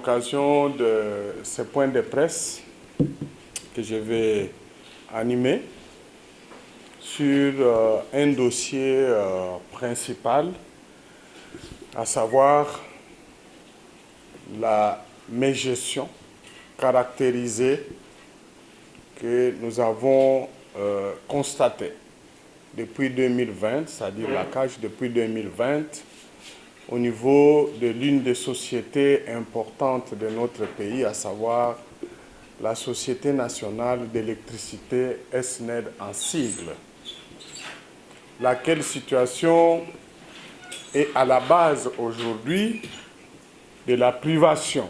l'occasion de ces points de presse que je vais animer sur un dossier principal, à savoir la mégestion caractérisée que nous avons constatée depuis 2020, c'est-à-dire la CAGE depuis 2020, au niveau de l'une des sociétés importantes de notre pays, à savoir la Société nationale d'électricité SNED en sigle, laquelle situation est à la base aujourd'hui de la privation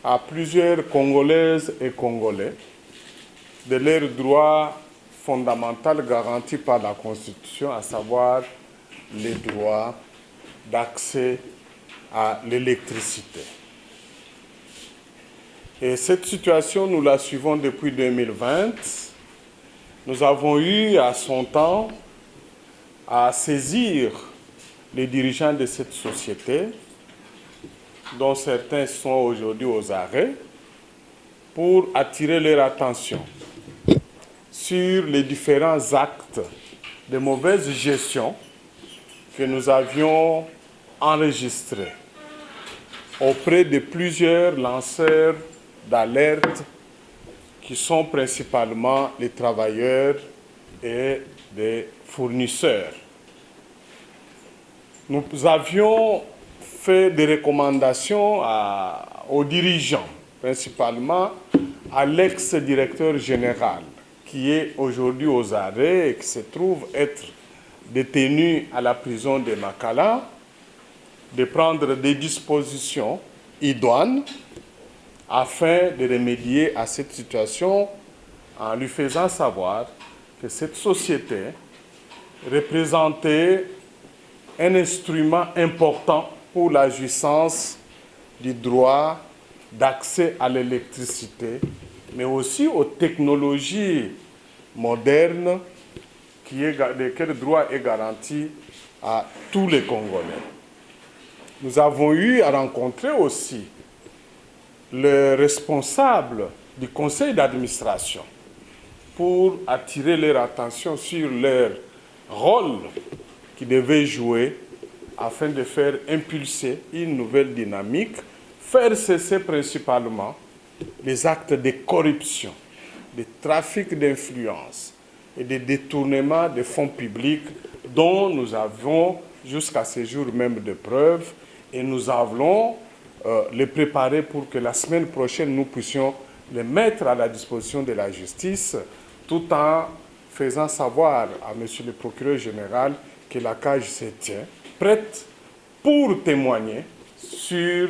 à plusieurs Congolaises et Congolais de leurs droits fondamentaux garantis par la Constitution, à savoir les droits d'accès à l'électricité. Et cette situation, nous la suivons depuis 2020. Nous avons eu à son temps à saisir les dirigeants de cette société, dont certains sont aujourd'hui aux arrêts, pour attirer leur attention sur les différents actes de mauvaise gestion que nous avions enregistrés auprès de plusieurs lanceurs d'alerte qui sont principalement les travailleurs et des fournisseurs. Nous avions fait des recommandations aux dirigeants, principalement à l'ex-directeur général, qui est aujourd'hui aux arrêts et qui se trouve être détenu à la prison de Makala, de prendre des dispositions idoines afin de remédier à cette situation en lui faisant savoir que cette société représentait un instrument important pour la jouissance du droit d'accès à l'électricité, mais aussi aux technologies modernes desquelles droit est garanti à tous les Congolais. Nous avons eu à rencontrer aussi le responsable du conseil d'administration pour attirer leur attention sur leur rôle qu'ils devaient jouer afin de faire impulser une nouvelle dynamique, faire cesser principalement les actes de corruption, de trafic d'influence et de détournement des fonds publics dont nous avons jusqu'à ce jour même de preuves, et nous allons les préparer pour que la semaine prochaine nous puissions les mettre à la disposition de la justice, tout en faisant savoir à monsieur le procureur général que la CAGE se tient prête pour témoigner sur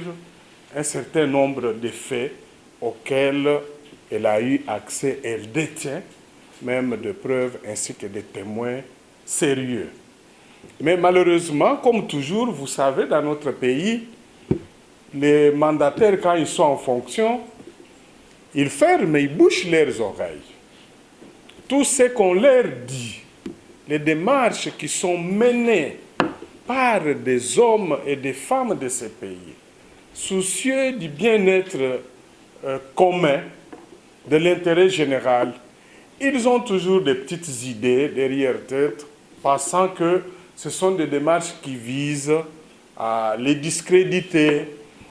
un certain nombre de faits auxquels elle a eu accès, elle détient même de preuves ainsi que des témoins sérieux. Mais malheureusement, comme toujours, vous savez, dans notre pays, les mandataires, quand ils sont en fonction, ils ferment et ils bouchent leurs oreilles. Tout ce qu'on leur dit, les démarches qui sont menées par des hommes et des femmes de ces pays, soucieux du bien-être commun, de l'intérêt général, ils ont toujours des petites idées derrière tête, pensant que ce sont des démarches qui visent à les discréditer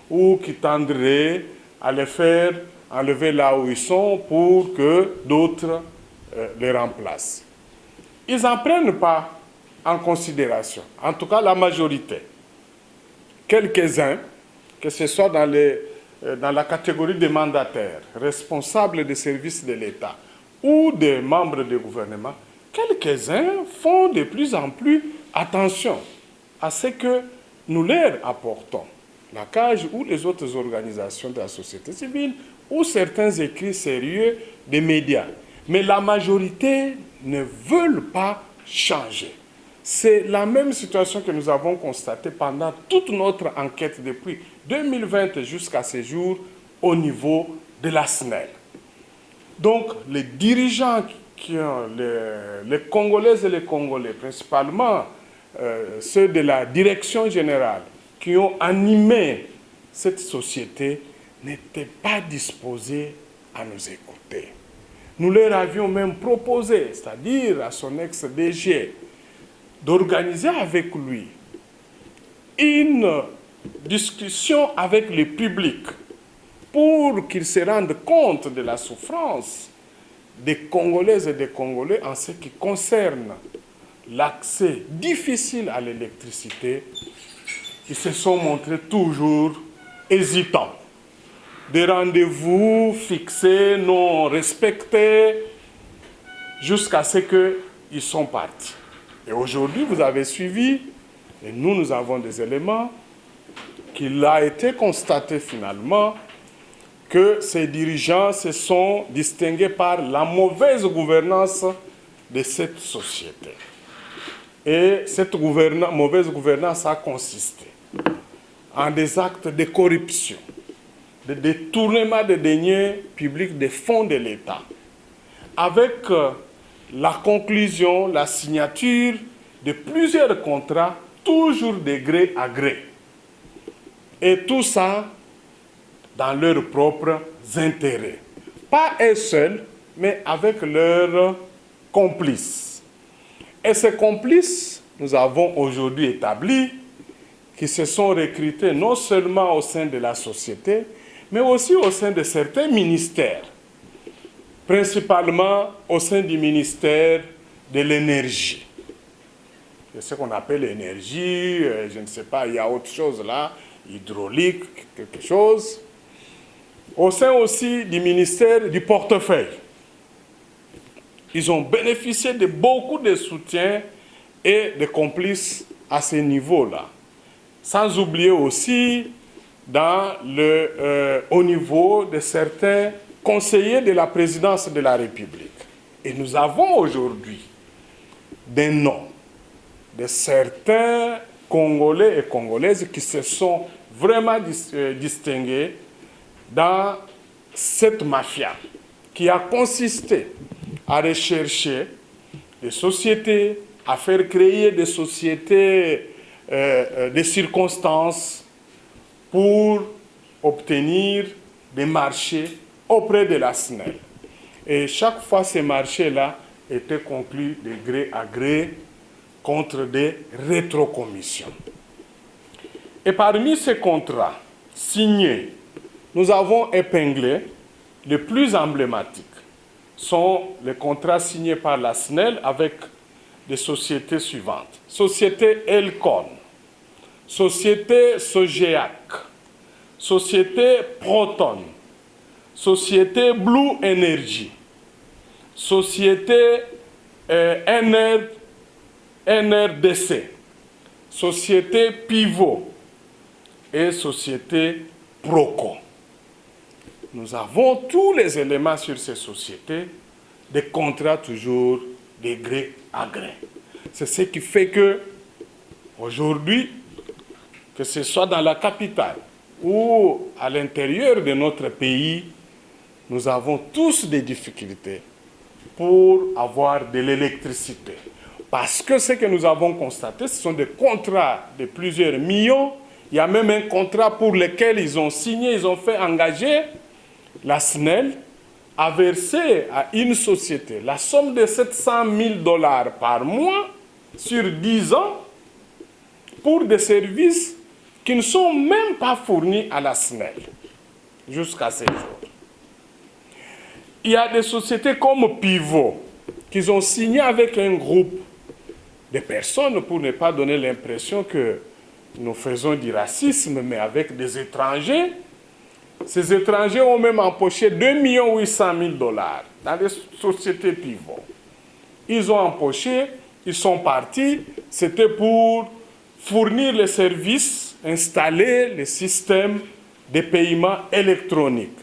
ou qui tendraient à les faire enlever là où ils sont pour que d'autres les remplacent. Ils n'en prennent pas en considération, en tout cas la majorité. Quelques-uns, que ce soit dans la catégorie des mandataires, responsables des services de l'État ou des membres du gouvernement, quelques-uns font de plus en plus attention à ce que nous leur apportons, la CAGE ou les autres organisations de la société civile ou certains écrits sérieux des médias. Mais la majorité ne veulent pas changer. C'est la même situation que nous avons constatée pendant toute notre enquête depuis 2020 jusqu'à ce jour au niveau de la SNEL. Donc, les dirigeants les Congolaises et les Congolais, principalement ceux de la direction générale, qui ont animé cette société n'était pas disposée à nous écouter. Nous leur avions même proposé, c'est-à-dire à son ex-DG, d'organiser avec lui une discussion avec le public pour qu'ils se rendent compte de la souffrance des Congolaises et des Congolais en ce qui concerne l'accès difficile à l'électricité. Ils se sont montrés toujours hésitants. Des rendez-vous fixés, non respectés, jusqu'à ce qu'ils sont partis. Et aujourd'hui, vous avez suivi, et nous avons des éléments, qu'il a été constaté finalement que ces dirigeants se sont distingués par la mauvaise gouvernance de cette société. Et cette mauvaise gouvernance a consisté en des actes de corruption, de détournement des deniers publics des fonds de l'État, avec la conclusion, la signature de plusieurs contrats, toujours de gré à gré. Et tout ça dans leurs propres intérêts. Pas eux seuls, mais avec leurs complices. Et ces complices, nous avons aujourd'hui établi qu'ils se sont recrutés non seulement au sein de la société, mais aussi au sein de certains ministères, principalement au sein du ministère de l'énergie. C'est ce qu'on appelle l'énergie, je ne sais pas, il y a autre chose là, hydraulique, quelque chose. Au sein aussi du ministère du portefeuille. Ils ont bénéficié de beaucoup de soutien et de complices à ce niveau-là. Sans oublier aussi au niveau de certains conseillers de la présidence de la République. Et nous avons aujourd'hui des noms de certains Congolais et Congolaises qui se sont vraiment distingués dans cette mafia qui a consisté à rechercher des sociétés, à faire créer des sociétés de circonstances pour obtenir des marchés auprès de la SNEL. Et chaque fois, ces marchés-là étaient conclus de gré à gré contre des rétrocommissions. Et parmi ces contrats signés, nous avons épinglé les plus emblématiques. Sont les contrats signés par la SNEL avec des sociétés suivantes. Société Elcon, Société Sogeac, Société Proton, Société Blue Energy, Société NRDC, Société Pivot et Société Proco. Nous avons tous les éléments sur ces sociétés, des contrats toujours de gré à gré. C'est ce qui fait que, aujourd'hui, que ce soit dans la capitale ou à l'intérieur de notre pays, nous avons tous des difficultés pour avoir de l'électricité. Parce que ce que nous avons constaté, ce sont des contrats de plusieurs millions. Il y a même un contrat pour lequel ils ont signé, ils ont fait engager la SNEL a versé à une société la somme de 700 000 $ par mois sur 10 ans pour des services qui ne sont même pas fournis à la SNEL jusqu'à ce jour. Il y a des sociétés comme Pivot qui ont signé avec un groupe de personnes pour ne pas donner l'impression que nous faisons du racisme, mais avec des étrangers. Ces étrangers ont même empoché 2 800 000 $ dans les sociétés Pivot. Ils ont empoché, ils sont partis, c'était pour fournir les services, installer les systèmes de paiement électronique.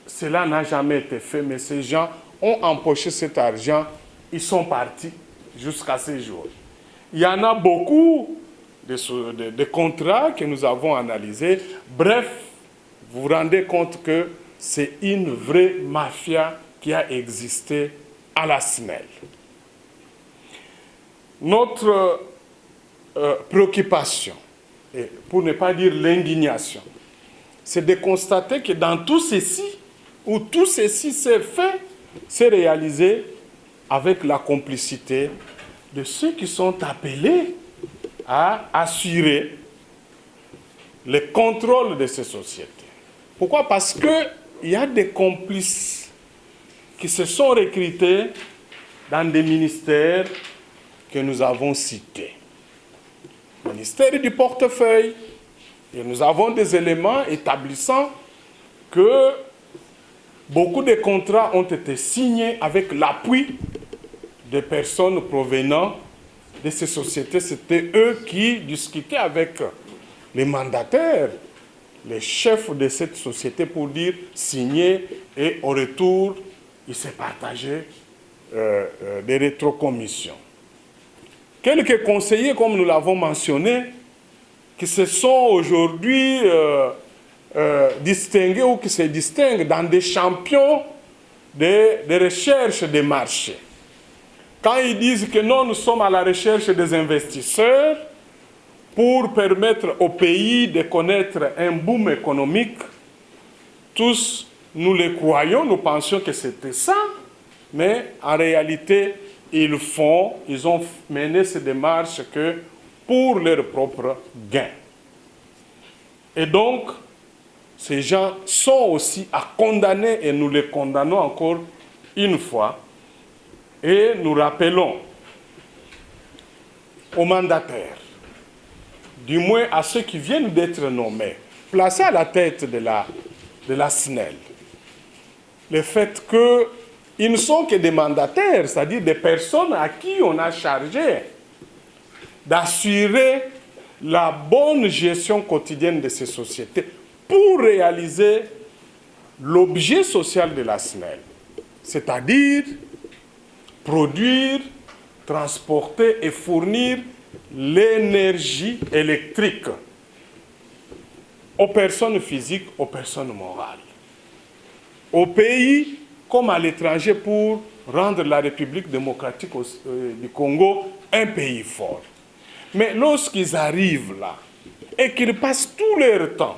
Cela n'a jamais été fait, mais ces gens ont empoché cet argent, ils sont partis jusqu'à ce jour. Il y en a beaucoup de contrats que nous avons analysés. Bref, vous vous rendez compte que c'est une vraie mafia qui a existé à la SNEL. Notre préoccupation, et pour ne pas dire l'indignation, c'est de constater que dans tout ceci, où tout ceci s'est fait, s'est réalisé avec la complicité de ceux qui sont appelés à assurer le contrôle de ces sociétés. Pourquoi? Parce qu'il y a des complices qui se sont recrutés dans des ministères que nous avons cités. Le ministère du portefeuille, et nous avons des éléments établissant que beaucoup de contrats ont été signés avec l'appui des personnes provenant de ces sociétés. C'était eux qui discutaient avec les mandataires, les chefs de cette société pour dire signer, et au retour, ils se partageaient des rétrocommissions. Quelques conseillers, comme nous l'avons mentionné, qui se sont aujourd'hui distingués ou qui se distinguent dans des champions de recherche des marchés. Quand ils disent que non, nous sommes à la recherche des investisseurs pour permettre au pays de connaître un boom économique, tous nous le croyons, nous pensions que c'était ça, mais en réalité, ils ont mené ces démarches que pour leur propre gain. Et donc, ces gens sont aussi à condamner, et nous les condamnons encore une fois, et nous rappelons aux mandataires, du moins à ceux qui viennent d'être nommés, placés à la tête de la SNEL, le fait qu'ils ne sont que des mandataires, c'est-à-dire des personnes à qui on a chargé d'assurer la bonne gestion quotidienne de ces sociétés pour réaliser l'objet social de la SNEL, c'est-à-dire produire, transporter et fournir l'énergie électrique aux personnes physiques, aux personnes morales, au pays comme à l'étranger, pour rendre la République démocratique du Congo un pays fort. Mais lorsqu'ils arrivent là et qu'ils passent tout leur temps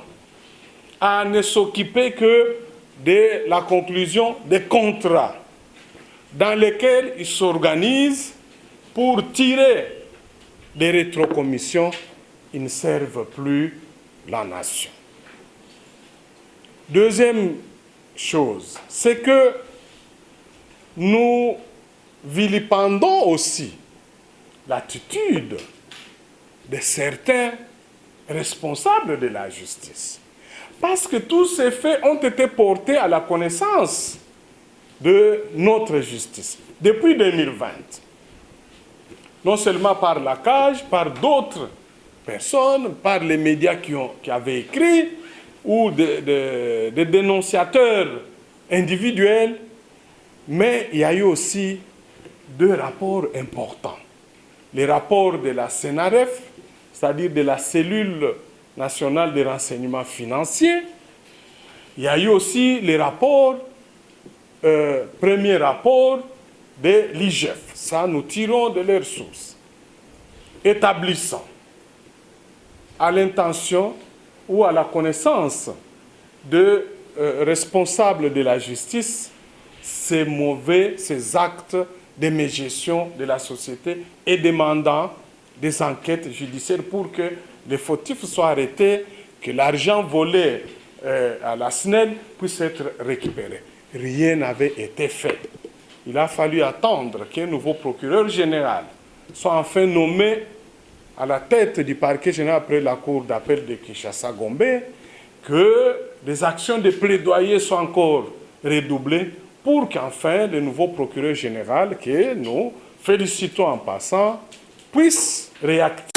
à ne s'occuper que de la conclusion des contrats dans lesquels ils s'organisent pour tirer des rétrocommissions, ils ne servent plus la nation. Deuxième chose, c'est que nous vilipendons aussi l'attitude de certains responsables de la justice. Parce que tous ces faits ont été portés à la connaissance de notre justice depuis 2020. Non seulement par la CAJ, par d'autres personnes, par les médias qui avaient écrit, ou des dénonciateurs individuels, mais il y a eu aussi deux rapports importants. Les rapports de la CNRF, c'est-à-dire de la cellule nationale de renseignement financier. Il y a eu aussi les rapports, premier rapport de l'IGF. Ça, nous tirons de leurs sources, établissant à l'intention ou à la connaissance de responsables de la justice ces actes de mégestion de la société, et demandant des enquêtes judiciaires pour que les fautifs soient arrêtés, que l'argent volé à la SNEL puisse être récupéré. Rien n'avait été fait. Il a fallu attendre qu'un nouveau procureur général soit enfin nommé à la tête du parquet général après la cour d'appel de Kinshasa-Gombe, que des actions de plaidoyer soient encore redoublées pour qu'enfin le nouveau procureur général, que nous félicitons en passant, puisse réactiver